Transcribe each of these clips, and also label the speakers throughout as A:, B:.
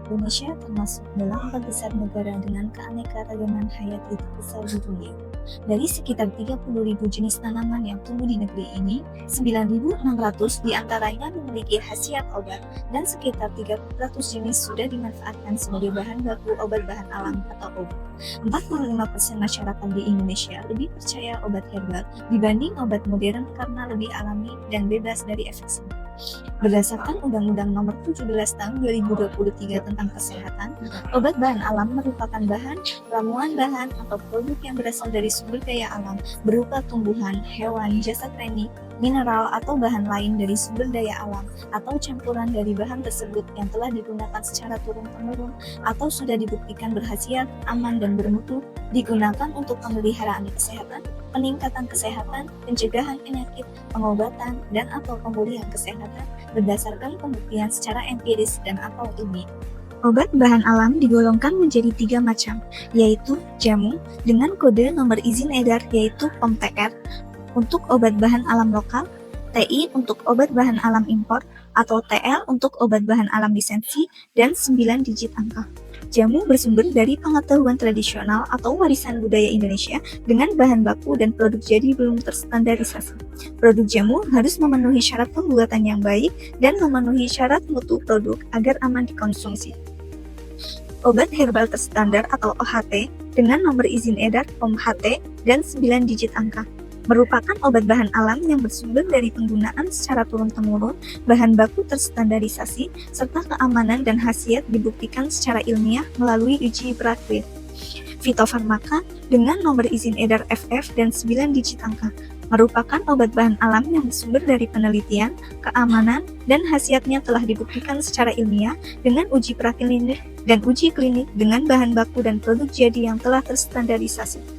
A: Indonesia termasuk dalam 4 besar negara dengan keanekaragaman hayati terbesar di dunia. Dari sekitar 30.000 jenis tanaman yang tumbuh di negeri ini, 9.600 diantaranya memiliki khasiat obat dan sekitar 300 jenis sudah dimanfaatkan sebagai bahan baku obat bahan alam atau obat. 45% masyarakat di Indonesia lebih percaya obat herbal dibanding obat modern karena lebih alami dan bebas dari efek samping. Berdasarkan Undang-Undang Nomor 17 Tahun 2023 tentang Kesehatan, obat bahan alam merupakan bahan, ramuan bahan, atau produk yang berasal dari sumber daya alam berupa tumbuhan, hewan, jasa teknik, mineral, atau bahan lain dari sumber daya alam, atau campuran dari bahan tersebut yang telah digunakan secara turun-temurun atau sudah dibuktikan berkhasiat, aman, dan bermutu, digunakan untuk pemeliharaan kesehatan, peningkatan kesehatan, pencegahan penyakit, pengobatan, dan atau pemulihan kesehatan berdasarkan pembuktian secara empiris dan atau ilmiah. Obat bahan alam digolongkan menjadi 3 macam, yaitu jamu dengan kode nomor izin edar yaitu POM-TR untuk obat bahan alam lokal, TI untuk obat bahan alam impor, atau TL untuk obat bahan alam lisensi, dan 9 digit angka. Jamu bersumber dari pengetahuan tradisional atau warisan budaya Indonesia dengan bahan baku dan produk jadi belum terstandarisasi. Produk jamu harus memenuhi syarat pembuatan yang baik dan memenuhi syarat mutu produk agar aman dikonsumsi. Obat herbal terstandar atau OHT dengan nomor izin edar POM-HT dan 9 digit angka merupakan obat bahan alam yang bersumber dari penggunaan secara turun-temurun, bahan baku terstandarisasi, serta keamanan dan khasiat dibuktikan secara ilmiah melalui uji praklik. Fitofarmaka dengan nomor izin edar FF dan 9 digit angka merupakan obat bahan alam yang bersumber dari penelitian, keamanan, dan khasiatnya telah dibuktikan secara ilmiah dengan uji praklinik dan uji klinik dengan bahan baku dan produk jadi yang telah terstandarisasi.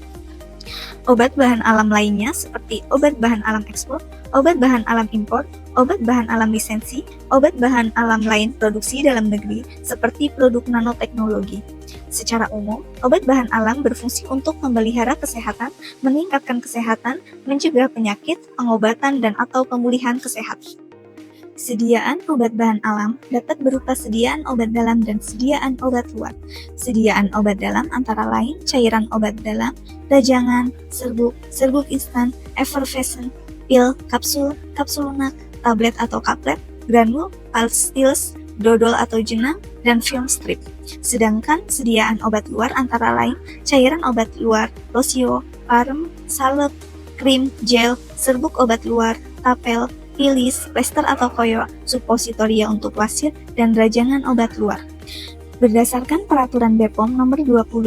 A: Obat bahan alam lainnya seperti obat bahan alam ekspor, obat bahan alam impor, obat bahan alam lisensi, obat bahan alam lain produksi dalam negeri seperti produk nanoteknologi. Secara umum, obat bahan alam berfungsi untuk memelihara kesehatan, meningkatkan kesehatan, mencegah penyakit, pengobatan, dan atau pemulihan kesehatan. Sediaan obat bahan alam dapat berupa sediaan obat dalam dan sediaan obat luar. Sediaan obat dalam antara lain cairan obat dalam, rajangan, serbuk, serbuk instan, effervescent, pil, kapsul, kapsul lunak, tablet atau kaplet, granul, pastilles, dodol atau jenang, dan film strip. Sedangkan sediaan obat luar antara lain cairan obat luar, losio, parem, salep, krim, gel, serbuk obat luar, tapel, pilis, plester atau koyo, suppositoria untuk wasit, dan rajangan obat luar. Berdasarkan Peraturan BPOM Nomor 25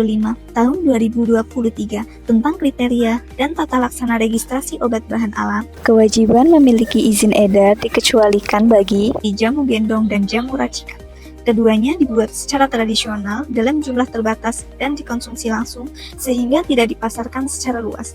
A: Tahun 2023 tentang kriteria dan tata laksana registrasi obat bahan alam, kewajiban memiliki izin edar dikecualikan bagi jamu gendong dan jamu racikan. Keduanya dibuat secara tradisional dalam jumlah terbatas dan dikonsumsi langsung sehingga tidak dipasarkan secara luas.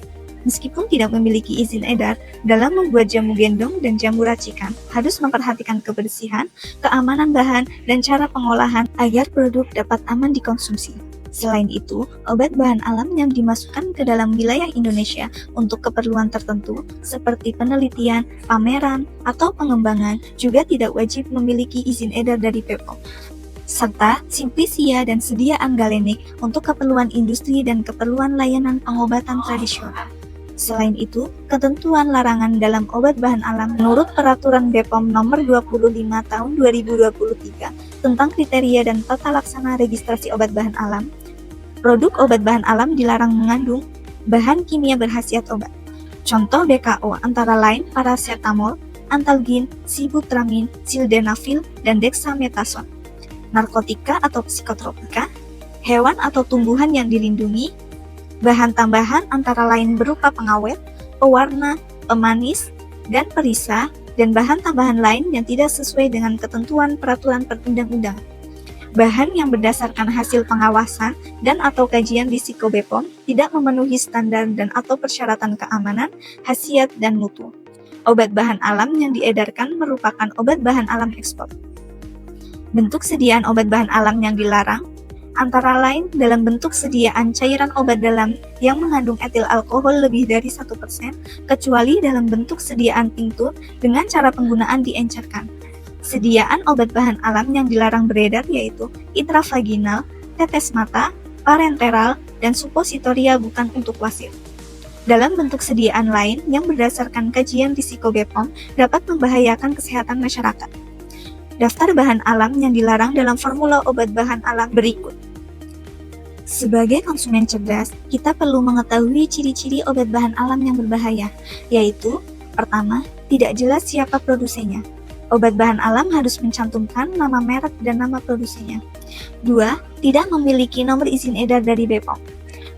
A: Meskipun tidak memiliki izin edar, dalam membuat jamu gendong dan jamu racikan harus memperhatikan kebersihan, keamanan bahan, dan cara pengolahan agar produk dapat aman dikonsumsi. Selain itu, obat bahan alam yang dimasukkan ke dalam wilayah Indonesia untuk keperluan tertentu seperti penelitian, pameran, atau pengembangan juga tidak wajib memiliki izin edar dari BPOM. Serta simplisia dan sediaan galenik untuk keperluan industri dan keperluan layanan pengobatan tradisional. Selain itu, ketentuan larangan dalam obat bahan alam menurut Peraturan BPOM Nomor 25 Tahun 2023 tentang kriteria dan tata laksana registrasi obat bahan alam. Produk obat bahan alam dilarang mengandung bahan kimia berkhasiat obat. Contoh BKO antara lain paracetamol, antalgin, sibutramine, sildenafil, dan dexamethasone. Narkotika atau psikotropika, hewan atau tumbuhan yang dilindungi, bahan tambahan antara lain berupa pengawet, pewarna, pemanis, dan perisa, dan bahan tambahan lain yang tidak sesuai dengan ketentuan peraturan perundang-undangan. Bahan yang berdasarkan hasil pengawasan dan atau kajian risiko BPOM tidak memenuhi standar dan atau persyaratan keamanan, khasiat, dan mutu. Obat bahan alam yang diedarkan merupakan obat bahan alam ekspor. Bentuk sediaan obat bahan alam yang dilarang antara lain dalam bentuk sediaan cairan obat dalam yang mengandung etil alkohol lebih dari 1%, kecuali dalam bentuk sediaan tinktur dengan cara penggunaan diencerkan. Sediaan obat bahan alam yang dilarang beredar yaitu intravaginal, tetes mata, parenteral, dan supositoria bukan untuk wasit. Dalam bentuk sediaan lain yang berdasarkan kajian risiko BPOM dapat membahayakan kesehatan masyarakat. Daftar bahan alam yang dilarang dalam formula obat bahan alam berikut. Sebagai konsumen cerdas, kita perlu mengetahui ciri-ciri obat bahan alam yang berbahaya, yaitu pertama, tidak jelas siapa produsennya. Obat bahan alam harus mencantumkan nama merek dan nama produsennya. 2. Tidak memiliki nomor izin edar dari BPOM.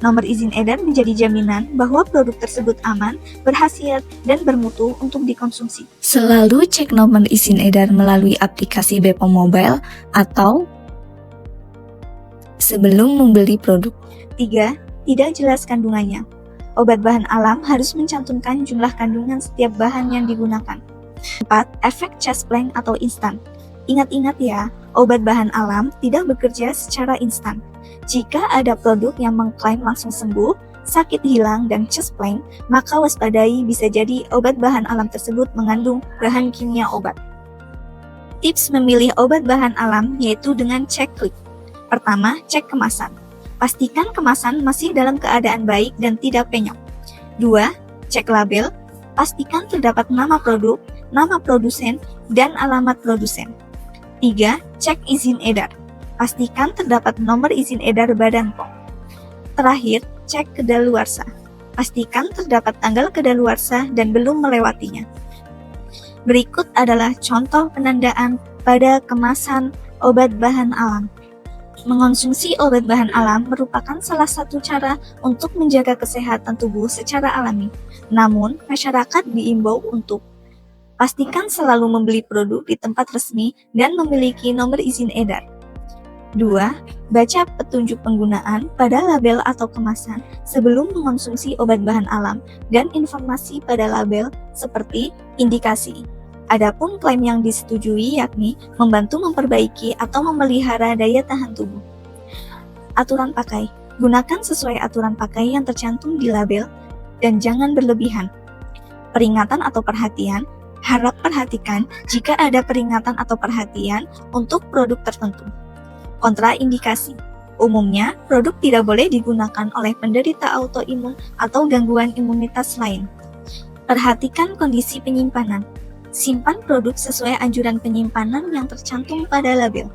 A: Nomor izin edar menjadi jaminan bahwa produk tersebut aman, berkhasiat, dan bermutu untuk dikonsumsi. Selalu cek nomor izin edar melalui aplikasi BPOM Mobile atau sebelum membeli produk. 3. Tidak jelas kandungannya. Obat bahan alam harus mencantumkan jumlah kandungan setiap bahan yang digunakan. 4. Efek chest pain atau instan. Ingat-ingat ya, obat bahan alam tidak bekerja secara instan. Jika ada produk yang mengklaim langsung sembuh, sakit hilang, dan chest pain, maka waspadai bisa jadi obat bahan alam tersebut mengandung bahan kimia obat. Tips memilih obat bahan alam yaitu dengan cek klik. Pertama, cek kemasan. Pastikan kemasan masih dalam keadaan baik dan tidak penyok. 2. Cek label. Pastikan terdapat nama produk, nama produsen, dan alamat produsen. 3. Cek izin edar. Pastikan terdapat nomor izin edar Badan POM. Terakhir, cek kedaluarsa. Pastikan terdapat tanggal kedaluarsa dan belum melewatinya. Berikut adalah contoh penandaan pada kemasan obat bahan alam. Mengonsumsi obat bahan alam merupakan salah satu cara untuk menjaga kesehatan tubuh secara alami. Namun, masyarakat diimbau untuk pastikan selalu membeli produk di tempat resmi dan memiliki nomor izin edar. 2. Baca petunjuk penggunaan pada label atau kemasan sebelum mengonsumsi obat bahan alam dan informasi pada label seperti indikasi. Adapun klaim yang disetujui yakni membantu memperbaiki atau memelihara daya tahan tubuh. Aturan pakai. Gunakan sesuai aturan pakai yang tercantum di label dan jangan berlebihan. Peringatan atau perhatian. Harap perhatikan jika ada peringatan atau perhatian untuk produk tertentu. Kontraindikasi. Umumnya, produk tidak boleh digunakan oleh penderita autoimun atau gangguan imunitas lain. Perhatikan kondisi penyimpanan. Simpan produk sesuai anjuran penyimpanan yang tercantum pada label.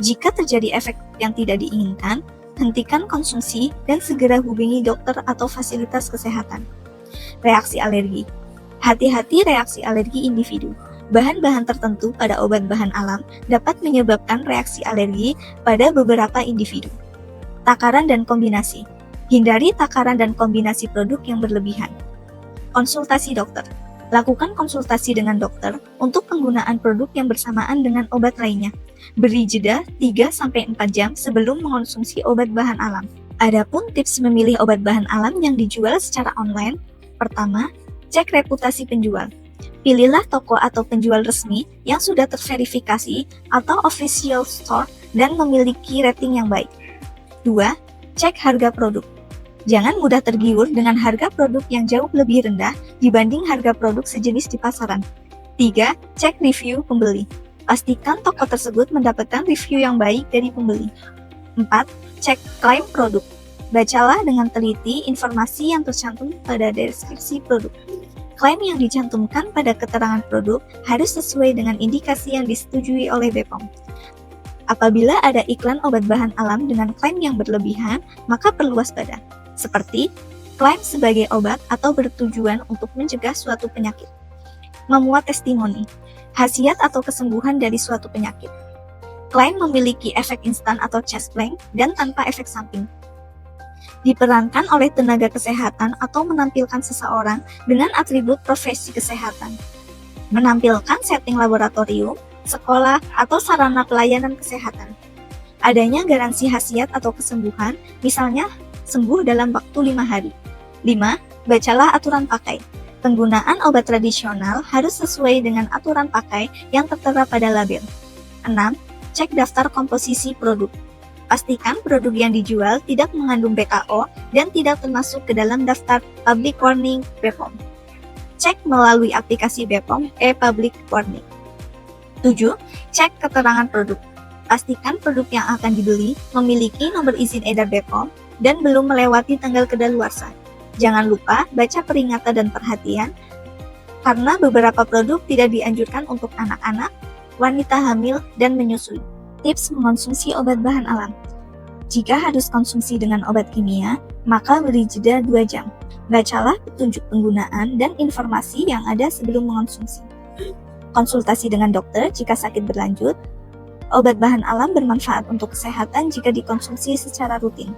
A: Jika terjadi efek yang tidak diinginkan, hentikan konsumsi dan segera hubungi dokter atau fasilitas kesehatan. Reaksi alergi. Hati-hati reaksi alergi individu. Bahan-bahan tertentu pada obat bahan alam dapat menyebabkan reaksi alergi pada beberapa individu. Takaran dan kombinasi. Hindari takaran dan kombinasi produk yang berlebihan. Konsultasi dokter. Lakukan konsultasi dengan dokter untuk penggunaan produk yang bersamaan dengan obat lainnya. Beri jeda 3-4 jam sebelum mengonsumsi obat bahan alam. Adapun tips memilih obat bahan alam yang dijual secara online. Pertama, cek reputasi penjual. Pilihlah toko atau penjual resmi yang sudah terverifikasi atau official store dan memiliki rating yang baik. 2. Cek harga produk. Jangan mudah tergiur dengan harga produk yang jauh lebih rendah dibanding harga produk sejenis di pasaran. 3. Cek review pembeli. Pastikan toko tersebut mendapatkan review yang baik dari pembeli. 4. Cek klaim produk. Bacalah dengan teliti informasi yang tercantum pada deskripsi produk. Klaim yang dicantumkan pada keterangan produk harus sesuai dengan indikasi yang disetujui oleh BPOM. Apabila ada iklan obat bahan alam dengan klaim yang berlebihan, maka perlu waspada. Seperti klaim sebagai obat atau bertujuan untuk mencegah suatu penyakit. Memuat testimoni, khasiat atau kesembuhan dari suatu penyakit. Klaim memiliki efek instan atau chest pain dan tanpa efek samping. Diperankan oleh tenaga kesehatan atau menampilkan seseorang dengan atribut profesi kesehatan. Menampilkan setting laboratorium, sekolah, atau sarana pelayanan kesehatan. Adanya garansi khasiat atau kesembuhan, misalnya sembuh dalam waktu 5 hari. 5. Bacalah aturan pakai. Penggunaan obat tradisional harus sesuai dengan aturan pakai yang tertera pada label. 6. Cek daftar komposisi produk. Pastikan produk yang dijual tidak mengandung BKO dan tidak termasuk ke dalam daftar Public Warning BPOM. Cek melalui aplikasi BPOM e-Public Warning. 7. Cek keterangan produk. Pastikan produk yang akan dibeli memiliki nomor izin edar BPOM dan belum melewati tanggal kedaluarsa. Jangan lupa baca peringatan dan perhatian, karena beberapa produk tidak dianjurkan untuk anak-anak, wanita hamil, dan menyusui. Tips mengonsumsi obat bahan alam. Jika harus konsumsi dengan obat kimia, maka beri jeda 2 jam. Bacalah petunjuk penggunaan dan informasi yang ada sebelum mengonsumsi. Konsultasi dengan dokter jika sakit berlanjut. Obat bahan alam bermanfaat untuk kesehatan jika dikonsumsi secara rutin.